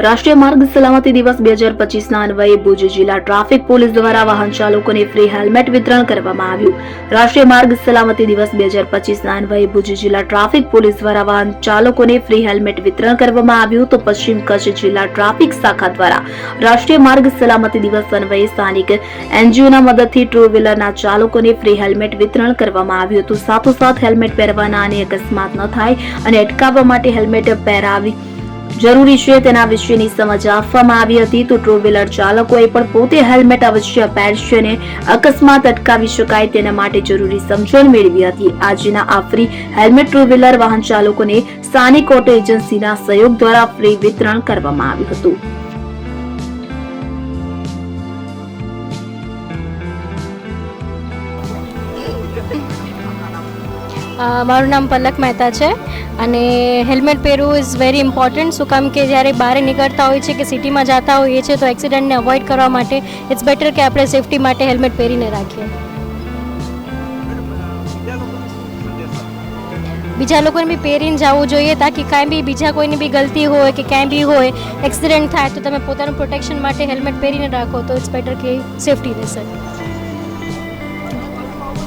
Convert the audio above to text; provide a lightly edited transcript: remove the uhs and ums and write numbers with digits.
રાષ્ટ્રીય માર્ગ સલામતી દિવસ 2025ના અન્વયે ભુજ જિલ્લા ટ્રાફિક પોલીસ દ્વારા વાહન ચાલકોને ફ્રી હેલ્મેટ વિતરણ કરવામાં આવ્યું। રાષ્ટ્રીય માર્ગ સલામતી દિવસ 2025ના અન્વયે ભુજ જિલ્લા ટ્રાફિક પોલીસ દ્વારા વાહન ચાલકોને ફ્રી હેલ્મેટ વિતરણ કરવામાં આવ્યું। તો પશ્ચિમ કચ્છ જિલ્લા ટ્રાફિક શાખા દ્વારા રાષ્ટ્રીય માર્ગ સલામતી દિવસ અન્વયે સ્થાનિક એનજીઓના મદદથી ટુ વ્હીલરના ચાલકોને ફ્રી હેલ્મેટ વિતરણ કરવામાં આવ્યું હતું। સાથોસાથ હેલ્મેટ પહેરવાના અને અકસ્માત ન થાય અને અટકાવવા માટે હેલ્મેટ પહેરાવી જરૂરી છે તેના વિશેની સમજ આપવામાં આવી હતી। તો ટુ વ્હીલર ચાલકોએ પણ પોતે હેલ્મેટ અવશ્ય પહેરશે અને અકસ્માત અટકાવી શકાય તેના માટે જરૂરી સમજણ મેળવી હતી। આજના આ ફ્રી હેલ્મેટ ટુ વ્હીલર વાહન ચાલકોને સ્થાનિક ઓટો એજન્સીના સહયોગ દ્વારા ફ્રી વિતરણ કરવામાં આવ્યું હતું। મારું નામ પલક મહેતા છે અને હેલ્મેટ પહેરવું ઇઝ વેરી ઇમ્પોર્ટન્ટ। શું કામ કે જ્યારે બહાર નીકળતા હોય છે કે સિટીમાં જતા હોઈએ છીએ તો એક્સિડન્ટને અવોઇડ કરવા માટે ઇટ્સ બેટર કે આપણે સેફટી માટે હેલ્મેટ પહેરીને રાખીએ। બીજા લોકોને બી પહેરીને જવું જોઈએ તાકી કાંઈ બી બીજા કોઈની બી ગલતી હોય કે કાંઈ બી હોય એક્સિડન્ટ થાય તો તમે પોતાનું પ્રોટેક્શન માટે હેલ્મેટ પહેરીને રાખો તો ઇટ્સ બેટર કે સેફટી રહેશે।